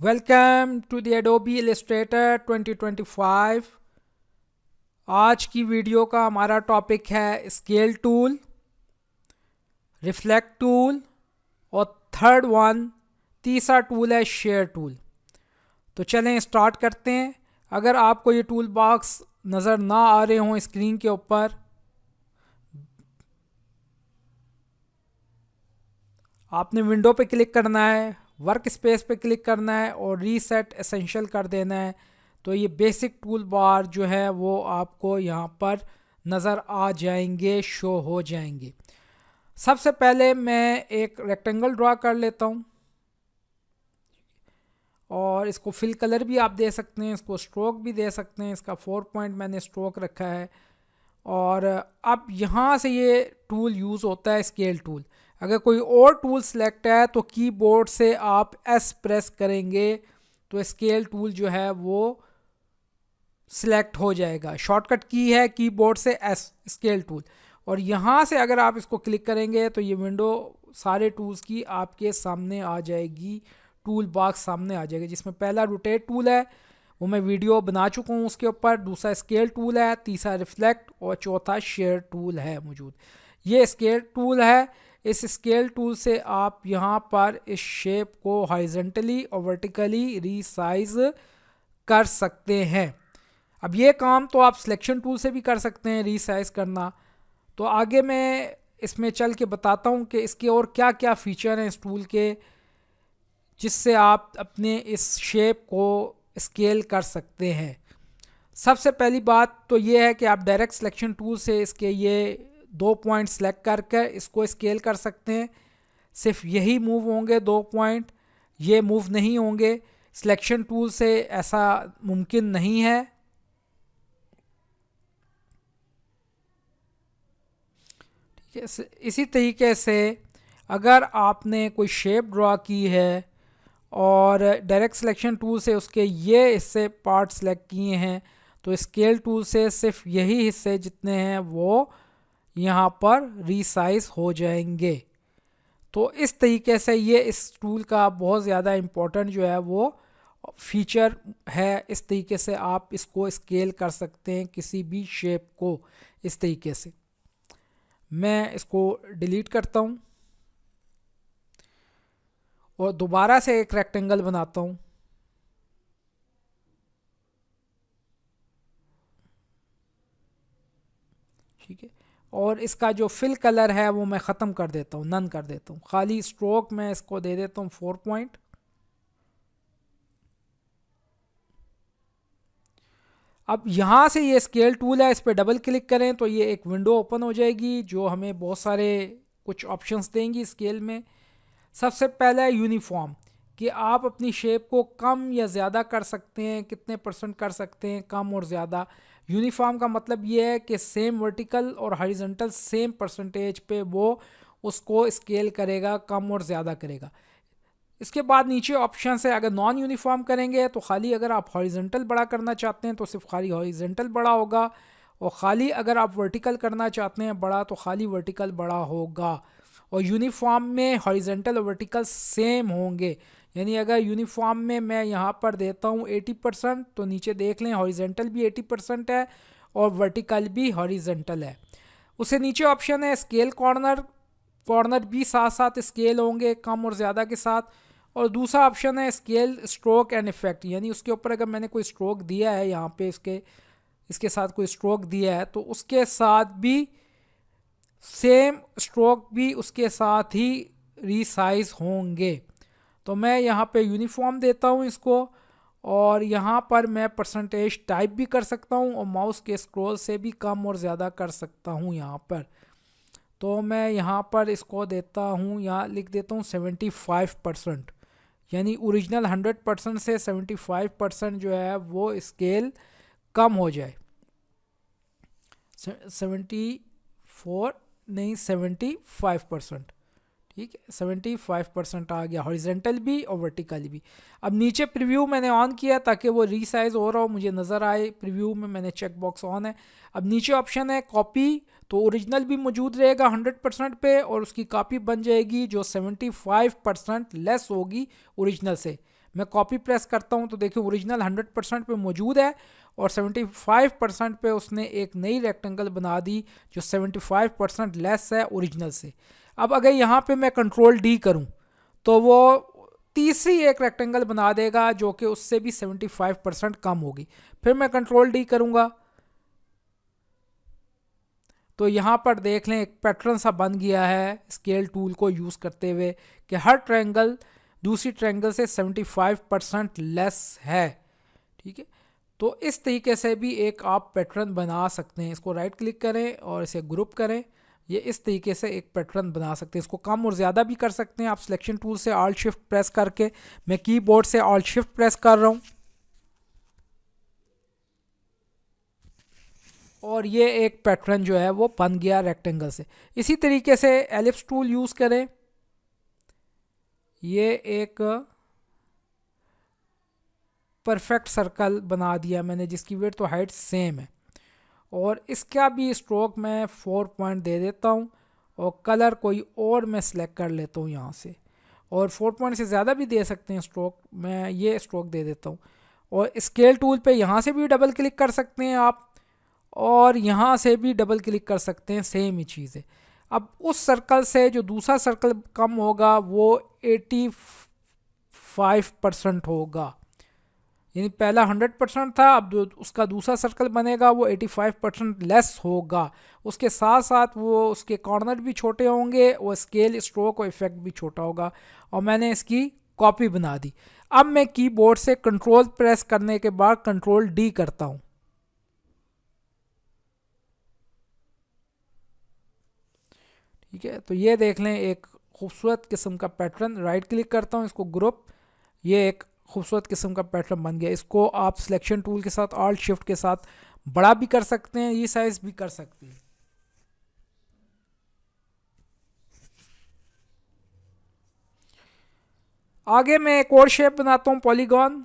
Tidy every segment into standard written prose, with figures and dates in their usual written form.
Welcome to the Adobe Illustrator 2025। आज की video का हमारा टॉपिक है स्केल टूल, रिफ्लेक्ट टूल और तीसरा टूल है शेयर टूल। तो चलें स्टार्ट करते हैं। अगर आपको ये टूल बॉक्स नज़र ना आ रहे हों स्क्रीन के ऊपर, आपने विंडो पे क्लिक करना है, वर्क स्पेस पे क्लिक करना है और रीसेट एसेंशियल कर देना है। तो ये बेसिक टूल बार जो है वो आपको यहाँ पर नज़र आ जाएंगे, शो हो जाएंगे। सबसे पहले मैं एक रेक्टेंगल ड्रा कर लेता हूँ और इसको फिल कलर भी आप दे सकते हैं, इसको स्ट्रोक भी दे सकते हैं। इसका 4 पॉइंट मैंने स्ट्रोक रखा है। और अब यहाँ से ये टूल यूज़ होता है स्केल टूल। अगर कोई और टूल सेलेक्ट है तो कीबोर्ड से आप एस प्रेस करेंगे तो स्केल टूल जो है वो सिलेक्ट हो जाएगा। शॉर्टकट की है कीबोर्ड से एस, स्केल टूल। और यहाँ से अगर आप इसको क्लिक करेंगे तो ये विंडो सारे टूल्स की आपके सामने आ जाएगी, टूल बॉक्स सामने आ जाएगा, जिसमें पहला रोटेट टूल है, वो मैं वीडियो बना चुका हूँ उसके ऊपर। दूसरा स्केल टूल है, तीसरा रिफ्लेक्ट और चौथा शेयर टूल है मौजूद। ये स्केल टूल है। इस स्केल टूल से आप यहाँ पर इस शेप को हॉरिजॉन्टली और वर्टिकली रीसाइज कर सकते हैं। अब ये काम तो आप सिलेक्शन टूल से भी कर सकते हैं, रीसाइज करना। तो आगे मैं इसमें चल के बताता हूँ कि इसके और क्या क्या फीचर हैं इस टूल के, जिससे आप अपने इस शेप को स्केल कर सकते हैं। सबसे पहली बात तो ये है कि आप डायरेक्ट सिलेक्शन टूल से इसके ये 2 पॉइंट सेलेक्ट कर इसको स्केल कर सकते हैं। सिर्फ यही मूव होंगे 2 पॉइंट, ये मूव नहीं होंगे। सिलेक्शन टूल से ऐसा मुमकिन नहीं है। ठीक है, इसी तरीके से अगर आपने कोई शेप ड्रॉ की है और डायरेक्ट सिलेक्शन टूल से उसके ये हिस्से पार्ट सेलेक्ट किए हैं तो स्केल टूल से सिर्फ यही हिस्से जितने हैं वो यहाँ पर रीसाइज हो जाएंगे। तो इस तरीके से ये इस टूल का बहुत ज़्यादा इम्पोर्टेंट जो है वो फीचर है। इस तरीके से आप इसको स्केल कर सकते हैं किसी भी शेप को। इस तरीके से मैं इसको डिलीट करता हूँ और दोबारा से एक रेक्टेंगल बनाता हूँ। ठीक है, और इसका जो फिल कलर है वो मैं ख़त्म कर देता हूँ, नन कर देता हूँ। खाली स्ट्रोक मैं इसको दे देता हूँ 4 पॉइंट। अब यहाँ से ये स्केल टूल है, इस पर डबल क्लिक करें तो ये एक विंडो ओपन हो जाएगी जो हमें बहुत सारे कुछ ऑप्शंस देंगी स्केल में। सबसे पहला है यूनिफॉर्म, कि आप अपनी शेप को कम या ज़्यादा कर सकते हैं, कितने % कर सकते हैं, कम और ज़्यादा। यूनिफॉर्म का मतलब ये है कि सेम वर्टिकल और हॉरिजॉन्टल सेम % पे वो उसको स्केल करेगा, कम और ज़्यादा करेगा। इसके बाद नीचे ऑप्शन है, अगर नॉन यूनिफॉर्म करेंगे तो खाली अगर आप हॉरिजॉन्टल बड़ा करना चाहते हैं तो सिर्फ खाली हॉरिजॉन्टल बड़ा होगा, और खाली अगर आप वर्टिकल करना चाहते हैं बड़ा तो खाली वर्टिकल बड़ा होगा। और यूनिफॉर्म में हॉरिजॉन्टल और वर्टिकल सेम होंगे। यानी अगर यूनिफॉर्म में मैं यहाँ पर देता हूँ 80% तो नीचे देख लें हॉरिजॉन्टल भी 80% है और वर्टिकल भी हॉरिजॉन्टल है। उससे नीचे ऑप्शन है स्केल कॉर्नर, कॉर्नर भी साथ साथ स्केल होंगे कम और ज़्यादा के साथ। और दूसरा ऑप्शन है स्केल स्ट्रोक एंड इफेक्ट, यानी उसके ऊपर अगर मैंने कोई स्ट्रोक दिया है यहाँ पे इसके साथ कोई स्ट्रोक दिया है तो उसके साथ भी सेम स्ट्रोक भी उसके साथ ही रीसाइज होंगे। तो मैं यहाँ पे यूनिफॉर्म देता हूँ इसको, और यहाँ पर मैं % टाइप भी कर सकता हूँ और माउस के स्क्रॉल से भी कम और ज़्यादा कर सकता हूँ यहाँ पर। तो मैं यहाँ पर इसको देता हूँ, यहाँ लिख देता हूँ 75%, यानी ओरिजिनल 100% से 75% जो है वो स्केल कम हो जाए। 74 नहीं 75%। ठीक है, 75% आ गया, हॉरिजॉन्टल भी और वर्टिकल भी। अब नीचे प्रीव्यू मैंने ऑन किया ताकि वो रीसाइज हो रहा हो मुझे नज़र आए। प्रीव्यू में मैंने चेक बॉक्स ऑन है। अब नीचे ऑप्शन है कॉपी, तो ओरिजिनल भी मौजूद रहेगा 100% पे और उसकी कॉपी बन जाएगी जो 75% लेस होगी ओरिजिनल से। मैं कॉपी प्रेस करता हूँ तो देखिए ओरिजिनल 100% पे मौजूद है और 75% पे उसने एक नई रेक्टेंगल बना दी जो 75% लेस है ओरिजिनल से। अब अगर यहाँ पे मैं कंट्रोल डी करूँ तो वो तीसरी एक रेक्टेंगल बना देगा जो कि उससे भी 75% कम होगी। फिर मैं कंट्रोल डी करूँगा तो यहाँ पर देख लें एक पैटर्न सा बन गया है स्केल टूल को यूज़ करते हुए कि हर ट्रायंगल दूसरी ट्रायंगल से 75% लेस है। ठीक है, तो इस तरीके से भी एक आप पैटर्न बना सकते हैं। इसको राइट क्लिक करें और इसे ग्रुप करें। ये इस तरीके से एक पैटर्न बना सकते हैं। इसको कम और ज़्यादा भी कर सकते हैं आप सिलेक्शन टूल से ऑल्ट शिफ्ट प्रेस करके। मैं कीबोर्ड से ऑल्ट शिफ्ट प्रेस कर रहा हूँ और ये एक पैटर्न जो है वो बन गया रेक्टेंगल से। इसी तरीके से एलिप्स टूल यूज़ करें। ये एक परफेक्ट सर्कल बना दिया मैंने जिसकी विड्थ तो हाइट सेम है और इसका भी स्ट्रोक मैं 4 पॉइंट दे देता हूँ और कलर कोई और मैं सिलेक्ट कर लेता हूँ यहाँ से और 4 पॉइंट से ज़्यादा भी दे सकते हैं स्ट्रोक। मैं ये स्ट्रोक दे देता हूँ और स्केल टूल पे यहाँ से भी डबल क्लिक कर सकते हैं आप और यहाँ से भी डबल क्लिक कर सकते हैं, सेम ही चीज़ है। अब उस सर्कल से जो दूसरा सर्कल कम होगा वो 85% होगा, यानी पहला 100% था, अब जो उसका दूसरा सर्कल बनेगा वो 85% लेस होगा। उसके साथ साथ वो उसके कॉर्नर भी छोटे होंगे और स्केल स्ट्रोक और इफेक्ट भी छोटा होगा और मैंने इसकी कॉपी बना दी। अब मैं कीबोर्ड से कंट्रोल प्रेस करने के बाद कंट्रोल डी करता हूँ। ठीक है, तो ये देख लें एक खूबसूरत किस्म का पैटर्न। राइट क्लिक करता हूँ, इसको ग्रुप, ये एक खूबसूरत किस्म का पैटर्न बन गया। इसको आप सिलेक्शन टूल के साथ ऑल्ट शिफ्ट के साथ बड़ा भी कर सकते हैं, ये साइज भी कर सकते हैं। आगे मैं एक और शेप बनाता हूँ, पॉलीगॉन।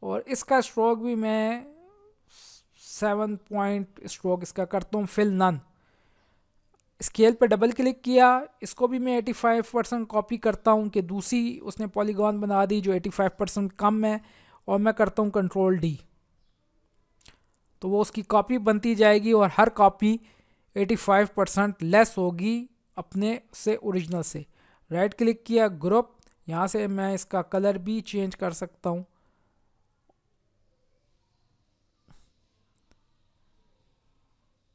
और इसका स्ट्रोक भी मैं 7 पॉइंट स्ट्रोक इसका करता हूँ, फिल नन। स्केल पे डबल क्लिक किया, इसको भी मैं 85% कॉपी करता हूँ कि दूसरी उसने पॉलीगॉन बना दी जो 85% कम है और मैं करता हूँ कंट्रोल डी, तो वो उसकी कॉपी बनती जाएगी और हर कॉपी 85% लेस होगी अपने से ओरिजिनल से। राइट क्लिक किया, ग्रुप, यहाँ से मैं इसका कलर भी चेंज कर सकता हूँ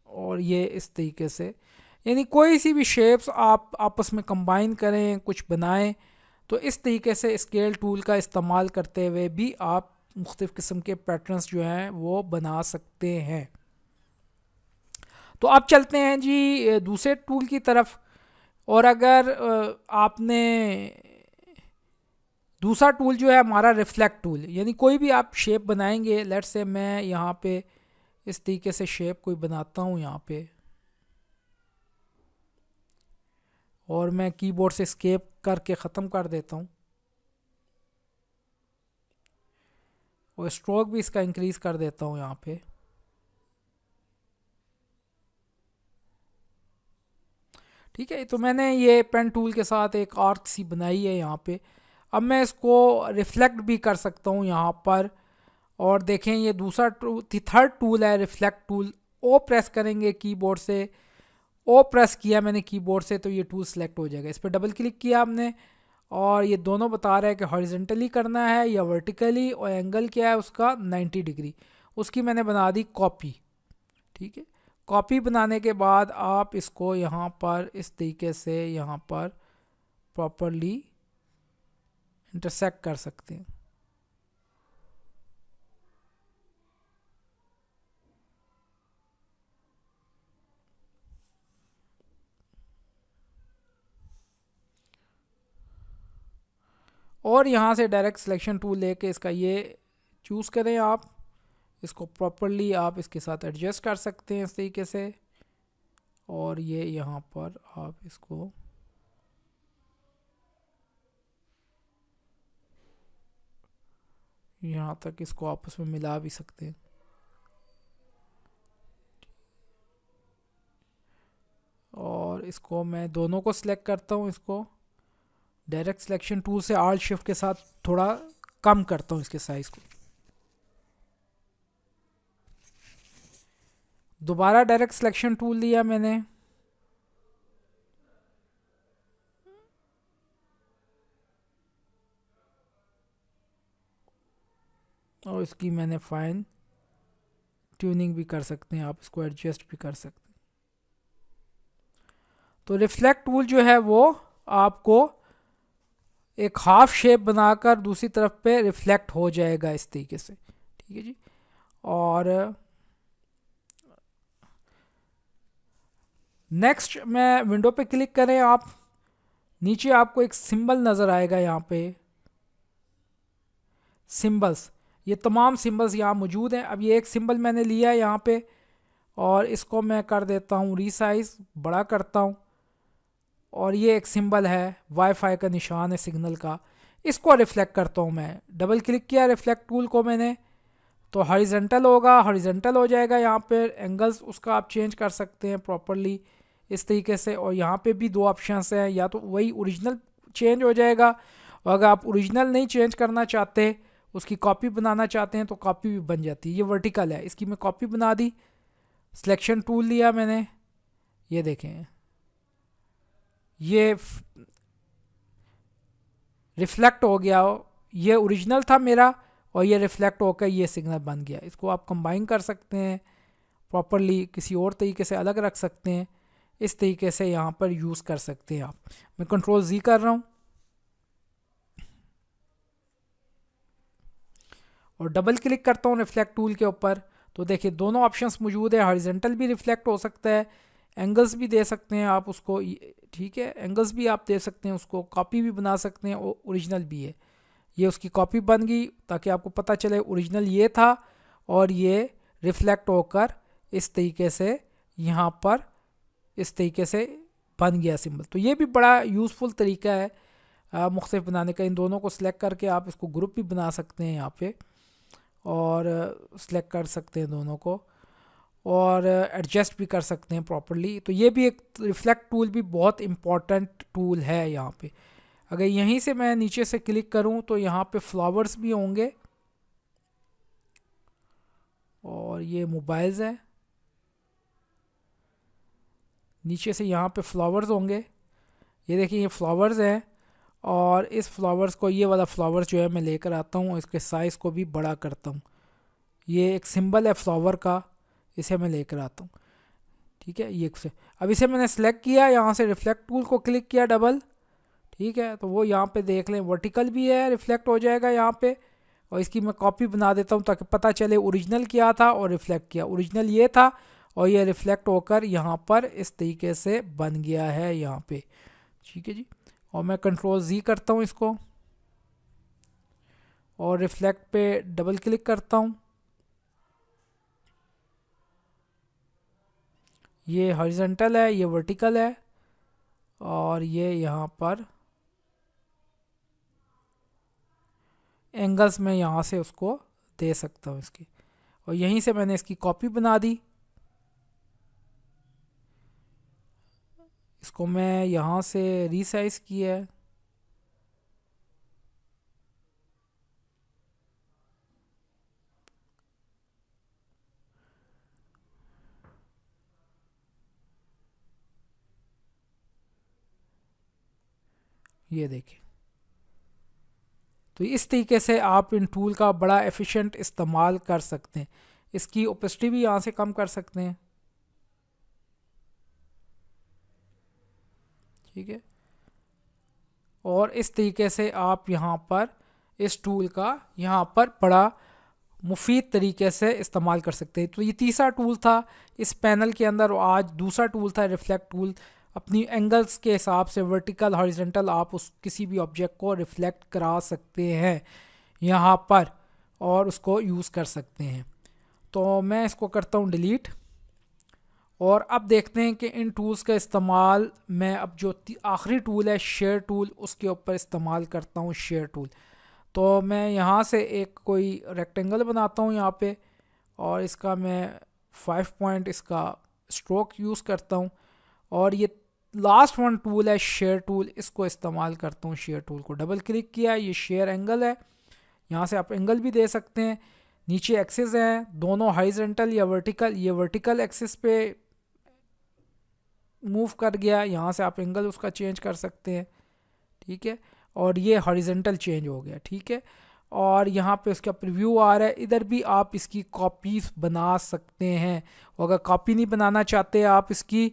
और ये इस तरीके से, यानी कोई सी भी शेप्स आप आपस में कंबाइन करें, कुछ बनाएं, तो इस तरीके से स्केल टूल का इस्तेमाल करते हुए भी आप मुख्तलिफ़ किस्म के पैटर्न्स जो हैं वो बना सकते हैं। तो अब चलते हैं जी दूसरे टूल की तरफ। और अगर आपने दूसरा टूल जो है हमारा रिफ्लेक्ट टूल, यानी कोई भी आप शेप बनाएंगे, लेट्स से मैं यहाँ पे इस तरीके से शेप कोई बनाता हूँ यहाँ पे और मैं कीबोर्ड से एस्केप करके ख़त्म कर देता हूँ और स्ट्रोक भी इसका इंक्रीज़ कर देता हूँ यहाँ पे। ठीक है, तो मैंने ये पेन टूल के साथ एक आर्क सी बनाई है यहाँ पे। अब मैं इसको रिफ्लेक्ट भी कर सकता हूँ यहाँ पर और देखें ये दूसरा थर्ड टूल है रिफ्लेक्ट टूल। ओ प्रेस करेंगे कीबोर्ड से, ओ प्रेस किया मैंने कीबोर्ड से तो ये टूल सेलेक्ट हो जाएगा। इस पर डबल क्लिक किया हमने और ये दोनों बता रहा है कि हॉरिजेंटली करना है या वर्टिकली, और एंगल क्या है उसका 90 डिग्री। उसकी मैंने बना दी कॉपी। ठीक है, कॉपी बनाने के बाद आप इसको यहाँ पर इस तरीके से यहाँ पर प्रॉपरली इंटरसेक्ट कर सकते हैं। और यहाँ से डायरेक्ट सिलेक्शन टूल लेके इसका ये चूज़ करें आप, इसको प्रॉपरली आप इसके साथ एडजस्ट कर सकते हैं इस तरीके से और ये यहाँ पर आप इसको यहाँ तक इसको आपस में मिला भी सकते हैं। और इसको मैं दोनों को सिलेक्ट करता हूँ, इसको डायरेक्ट सिलेक्शन टूल से आल्ट शिफ्ट के साथ थोड़ा कम करता हूँ इसके साइज को। दोबारा डायरेक्ट सिलेक्शन टूल लिया मैंने, और इसकी मैंने फाइन ट्यूनिंग भी कर सकते हैं, आप इसको एडजस्ट भी कर सकते हैं। तो रिफ्लेक्ट टूल जो है वो आपको एक हाफ शेप बनाकर दूसरी तरफ पे रिफ्लेक्ट हो जाएगा इस तरीके से, ठीक है जी। और नेक्स्ट मैं विंडो पे क्लिक करें आप, नीचे आपको एक सिंबल नज़र आएगा, यहाँ पे सिंबल्स, ये तमाम सिंबल्स यहाँ मौजूद हैं। अब ये एक सिंबल मैंने लिया है यहाँ पे, और इसको मैं कर देता हूँ रीसाइज, बड़ा करता हूँ, और ये एक सिंबल है, वाईफाई का निशान है सिग्नल का, इसको रिफ्लेक्ट करता हूँ मैं। डबल क्लिक किया रिफ्लेक्ट टूल को मैंने, तो हॉरिजेंटल होगा, हॉरिजेंटल हो जाएगा। यहाँ पे एंगल्स उसका आप चेंज कर सकते हैं प्रॉपरली इस तरीके से। और यहाँ पे भी दो ऑप्शंस हैं, या तो वही ओरिजिनल चेंज हो जाएगा, और अगर आप ओरिजिनल नहीं चेंज करना चाहते, उसकी कॉपी बनाना चाहते हैं, तो कॉपी भी बन जाती है। ये वर्टिकल है, इसकी मैं कॉपी बना दी, सिलेक्शन टूल लिया मैंने, ये देखें ये रिफ्लेक्ट हो गया, ये ओरिजिनल था मेरा, और ये रिफ्लेक्ट होकर ये सिग्नल बन गया। इसको आप कंबाइन कर सकते हैं प्रॉपरली, किसी और तरीके से अलग रख सकते हैं, इस तरीके से यहाँ पर यूज़ कर सकते हैं आप। मैं कंट्रोल Z कर रहा हूँ और डबल क्लिक करता हूँ रिफ्लेक्ट टूल के ऊपर, तो देखिए दोनों ऑप्शंस मौजूद है। हॉरिजेंटल भी रिफ्लेक्ट हो सकता है, एंगल्स भी दे सकते हैं आप उसको, ठीक है, एंगल्स भी आप दे सकते हैं उसको, कॉपी भी बना सकते हैं, और ओरिजिनल भी है। ये उसकी कॉपी बन गई, ताकि आपको पता चले ओरिजिनल ये था, और ये रिफ्लेक्ट होकर इस तरीके से यहाँ पर इस तरीके से बन गया सिंबल। तो ये भी बड़ा यूज़फुल तरीका है मुख्तलिफ बनाने का। इन दोनों को सिलेक्ट करके आप इसको ग्रुप भी बना सकते हैं यहाँ पे, और सिलेक्ट कर सकते हैं दोनों को, और एडजस्ट भी कर सकते हैं प्रॉपरली। तो ये भी एक रिफ्लेक्ट टूल भी बहुत इम्पॉर्टेंट टूल है यहाँ पे। अगर यहीं से मैं नीचे से क्लिक करूँ तो यहाँ पे फ्लावर्स भी होंगे, और ये मोबाइल्स है, नीचे से यहाँ पे फ्लावर्स होंगे, ये देखिए ये फ्लावर्स हैं। और इस फ्लावर्स को, ये वाला फ्लावर्स जो है मैं लेकर आता हूँ, इसके साइज़ को भी बड़ा करता हूँ। ये एक सिंबल है फ्लावर का, इसे मैं लेकर आता हूँ, ठीक है। ये से अब इसे मैंने सेलेक्ट किया, यहाँ से रिफ्लेक्ट टूल को क्लिक किया डबल, ठीक है। तो वो यहाँ पे देख लें वर्टिकल भी है, रिफ्लेक्ट हो जाएगा यहाँ पे। और इसकी मैं कॉपी बना देता हूँ ताकि पता चले ओरिजिनल क्या था और रिफ्लेक्ट किया। ओरिजिनल ये था, और ये रिफ्लेक्ट होकर यहाँ पर इस तरीके से बन गया है यहाँ पे, ठीक है जी। और मैं कंट्रोल Z करता हूँ इसको, और रिफ्लेक्ट पे डबल क्लिक करता हूँ। ये हॉरिजॉन्टल है, ये वर्टिकल है, और ये यहाँ पर एंगल्स में यहाँ से उसको दे सकता हूँ इसकी। और यहीं से मैंने इसकी कॉपी बना दी, इसको मैं यहाँ से रीसाइज किया है, ये देखिए। तो इस तरीके से आप इन टूल का बड़ा एफिशिएंट इस्तेमाल कर सकते हैं। इसकी ओपेसिटी भी यहाँ से कम कर सकते हैं, ठीक है। और इस तरीके से आप यहाँ पर इस टूल का यहाँ पर बड़ा मुफीद तरीके से इस्तेमाल कर सकते हैं। तो ये तीसरा टूल था इस पैनल के अंदर, और आज दूसरा टूल था रिफ्लेक्ट टूल। अपनी एंगल्स के हिसाब से वर्टिकल हॉरिजॉन्टल आप उस किसी भी ऑब्जेक्ट को रिफ्लेक्ट करा सकते हैं यहाँ पर, और उसको यूज़ कर सकते हैं। तो मैं इसको करता हूँ डिलीट। और अब देखते हैं कि इन टूल्स का इस्तेमाल मैं अब जो आखिरी टूल है शेयर टूल, उसके ऊपर इस्तेमाल करता हूँ शेयर टूल। तो मैं यहाँ से एक कोई रेक्टेंगल बनाता हूँ यहाँ पे, और इसका मैं 5 पॉइंट इसका स्ट्रोक यूज़ करता हूँ। और ये लास्ट वन टूल है शेयर टूल, इसको इस्तेमाल करता हूँ। शेयर टूल को डबल क्लिक किया, ये शेयर एंगल है, यहाँ से आप एंगल भी दे सकते हैं। नीचे एक्सिस हैं दोनों, हॉरिजॉन्टल या वर्टिकल, ये वर्टिकल एक्सिस पे मूव कर गया, यहाँ से आप एंगल उसका चेंज कर सकते हैं, ठीक है। और ये हॉरिजॉन्टल चेंज हो गया, ठीक है। और यहाँ पे उसका प्रीव्यू आ रहा है, इधर भी आप इसकी कॉपीज बना सकते हैं। और अगर कॉपी नहीं बनाना चाहते आप इसकी,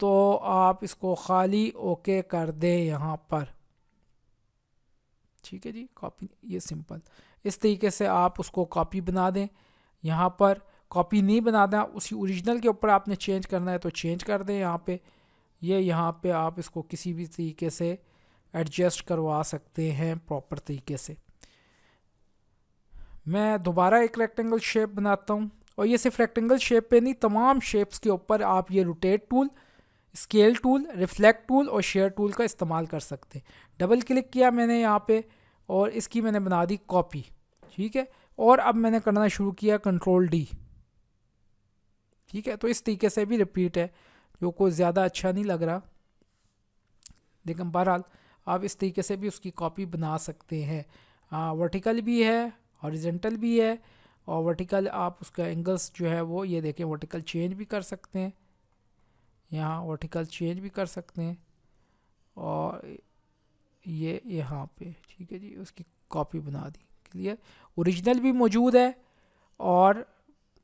तो आप इसको खाली ओके कर दें यहाँ पर, ठीक है जी। कॉपी, ये सिंपल इस तरीके से आप उसको कॉपी बना दें। यहाँ पर कॉपी नहीं बना दें, उसी ओरिजिनल के ऊपर आपने चेंज करना है तो चेंज कर दें यहाँ पे। ये यहाँ पे आप इसको किसी भी तरीके से एडजस्ट करवा सकते हैं प्रॉपर तरीके से। मैं दोबारा एक रेक्टेंगल शेप बनाता हूँ, और ये सिर्फ रेक्टेंगल शेप पे नहीं, तमाम शेप्स के ऊपर आप ये rotate tool, scale tool, reflect tool और शेयर टूल का इस्तेमाल कर सकते हैं। डबल क्लिक किया मैंने यहाँ पे, और इसकी मैंने बना दी कॉपी, ठीक है। और अब मैंने करना शुरू किया कंट्रोल डी, ठीक है। तो इस तरीके से भी रिपीट है, जो कोई ज़्यादा अच्छा नहीं लग रहा, लेकिन बहरहाल आप इस तरीके से भी उसकी कॉपी बना सकते हैं। वर्टिकल भी है, हॉरिजॉन्टल भी है, और वर्टिकल आप उसका एंगल्स जो है वो, ये देखें, वर्टिकल चेंज भी कर सकते हैं, यहाँ वर्टिकल चेंज भी कर सकते हैं। और ये यहाँ पे, ठीक है जी, उसकी कॉपी बना दी, क्लियर। ओरिजिनल भी मौजूद है, और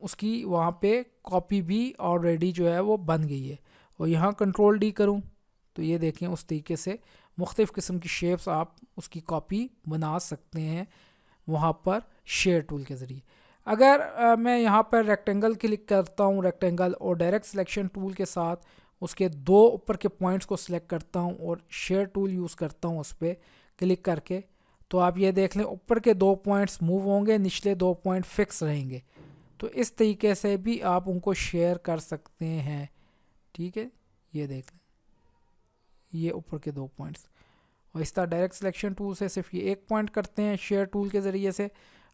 उसकी वहाँ पे कॉपी भी ऑलरेडी जो है वो बन गई है। और यहाँ कंट्रोल डी करूँ तो ये देखें, उस तरीके से मुख्तलिफ़ किस्म की शेप्स आप उसकी कॉपी बना सकते हैं वहाँ पर शेयर टूल के ज़रिए। अगर मैं यहाँ पर रेक्टेंगल क्लिक करता हूँ, रेक्टेंगल, और डायरेक्ट सिलेक्शन टूल के साथ उसके दो ऊपर के पॉइंट्स को सिलेक्ट करता हूँ और शेयर टूल यूज़ करता हूँ उस पर क्लिक करके, तो आप ये देख लें ऊपर के दो पॉइंट्स मूव होंगे, निचले दो पॉइंट फिक्स रहेंगे। तो इस तरीके से भी आप उनको शेयर कर सकते हैं, ठीक है। ये देख लें, ये ऊपर के दो पॉइंट्स, और इस तरह डायरेक्ट सिलेक्शन टूल से सिर्फ ये एक पॉइंट करते हैं, शेयर टूल के ज़रिए से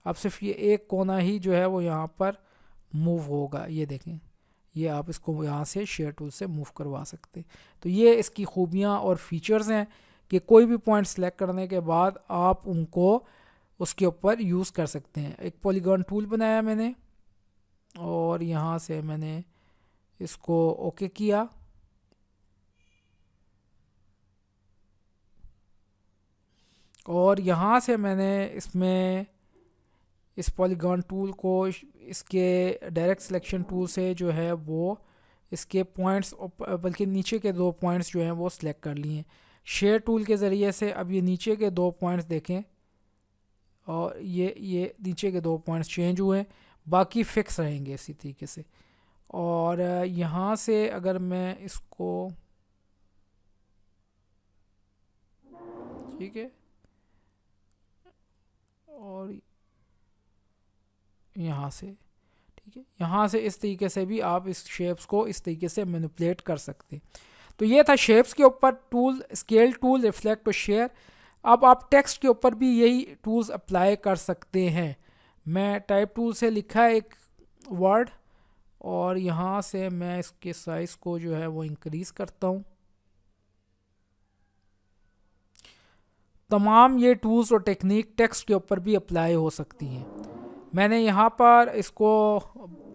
अब सिर्फ ये एक कोना ही जो है वो यहाँ पर मूव होगा। ये देखें, ये आप इसको यहाँ से शेयर टूल से मूव करवा सकते हैं। तो ये इसकी खूबियाँ और फीचर्स हैं कि कोई भी पॉइंट सेलेक्ट करने के बाद आप उनको उसके ऊपर यूज़ कर सकते हैं। एक पॉलीगॉन टूल बनाया मैंने, और यहाँ से मैंने इसको ओके किया, और यहाँ से मैंने इसमें इस पॉलीगॉन टूल को इसके डायरेक्ट सिलेक्शन टूल से जो है वो इसके पॉइंट्स, बल्कि नीचे के दो पॉइंट्स जो हैं वो सिलेक्ट कर लिए हैं शेयर टूल के ज़रिए से। अब ये नीचे के दो पॉइंट्स देखें, और ये नीचे के दो पॉइंट्स चेंज हुए हैं, बाकी फ़िक्स रहेंगे इसी तरीके से। और यहाँ से अगर मैं इसको, ठीक है, और यहाँ से, ठीक है, यहाँ से इस तरीके से भी आप इस शेप्स को इस तरीके से मैनिपुलेट कर सकते हैं। तो ये था शेप्स के ऊपर टूल, स्केल टूल, रिफ्लेक्ट और शेयर। अब आप टेक्स्ट के ऊपर भी यही टूल्स अप्लाई कर सकते हैं। मैं टाइप टूल से लिखा एक वर्ड, और यहाँ से मैं इसके साइज़ को जो है वो इंक्रीज़ करता हूँ। तमाम ये टूल्स और टेक्निक टेक्स्ट के ऊपर भी अप्लाई हो सकती हैं। मैंने यहाँ पर इसको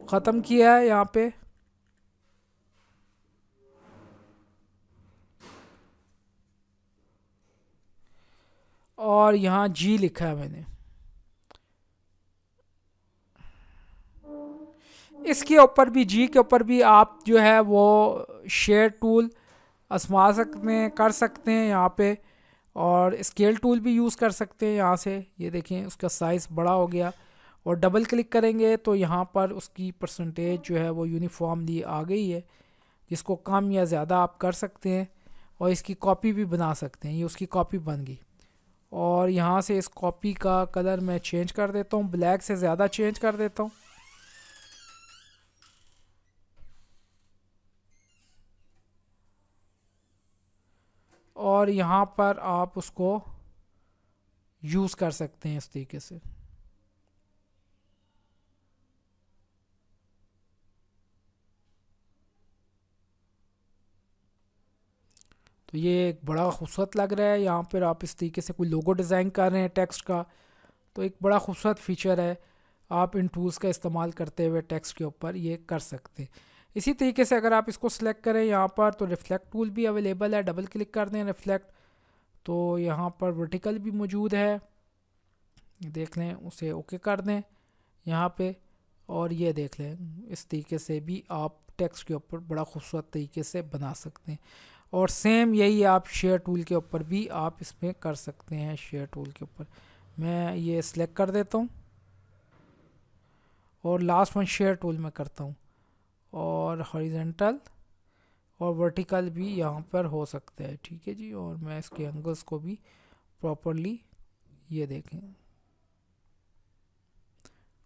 ख़त्म किया है यहाँ पे, और यहाँ जी लिखा है मैंने। इसके ऊपर भी, जी के ऊपर भी आप जो है वो शेयर टूल आजमा सकते हैं, कर सकते हैं यहाँ पे। और स्केल टूल भी यूज़ कर सकते हैं यहाँ से। ये देखें, उसका साइज़ बड़ा हो गया, और डबल क्लिक करेंगे तो यहाँ पर उसकी परसेंटेज जो है वो यूनिफॉर्मली आ गई है, जिसको कम या ज़्यादा आप कर सकते हैं। और इसकी कॉपी भी बना सकते हैं, ये उसकी कॉपी बन गई। और यहाँ से इस कॉपी का कलर मैं चेंज कर देता हूँ, ब्लैक से ज़्यादा चेंज कर देता हूँ। और यहाँ पर आप उसको यूज़ कर सकते हैं इस तरीके से। तो ये एक बड़ा खूबसूरत लग रहा है। यहाँ पर आप इस तरीके से कोई लोगो डिज़ाइन कर रहे हैं टेक्स्ट का, तो एक बड़ा खूबसूरत फीचर है। आप इन टूल्स का इस्तेमाल करते हुए टेक्स्ट के ऊपर ये कर सकते हैं। इसी तरीके से अगर आप इसको सिलेक्ट करें यहाँ पर, तो रिफ्लेक्ट टूल भी अवेलेबल है। डबल क्लिक कर दें रिफ्लेक्ट, तो यहाँ पर वर्टिकल भी मौजूद है, देख लें, उसे ओके कर दें यहाँ पे। और ये देख लें, इस तरीके से भी आप टेक्स्ट के ऊपर बड़ा खूबसूरत तरीके से बना सकते हैं। और सेम यही आप शेयर टूल के ऊपर भी आप इसमें कर सकते हैं। शेयर टूल के ऊपर मैं ये सिलेक्ट कर देता हूँ और लास्ट वन शेयर टूल में करता हूँ, और हॉरिजेंटल और वर्टिकल भी यहाँ पर हो सकता है। ठीक है जी, और मैं इसके एंगल्स को भी प्रॉपरली, ये देखें,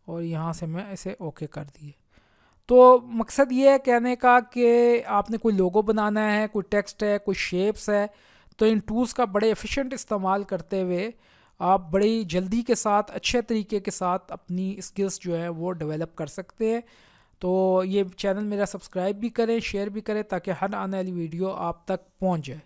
और यहाँ से मैं इसे ओके कर दिए। तो मकसद ये है कहने का कि आपने कोई लोगो बनाना है, कोई टेक्स्ट है, कोई शेप्स है, तो इन टूल्स का बड़े एफिशिएंट इस्तेमाल करते हुए आप बड़ी जल्दी के साथ, अच्छे तरीके के साथ अपनी स्किल्स जो है वो डेवलप कर सकते हैं। तो ये चैनल मेरा सब्सक्राइब भी करें, शेयर भी करें, ताकि हर आने वाली वीडियो आप तक पहुंच जाए।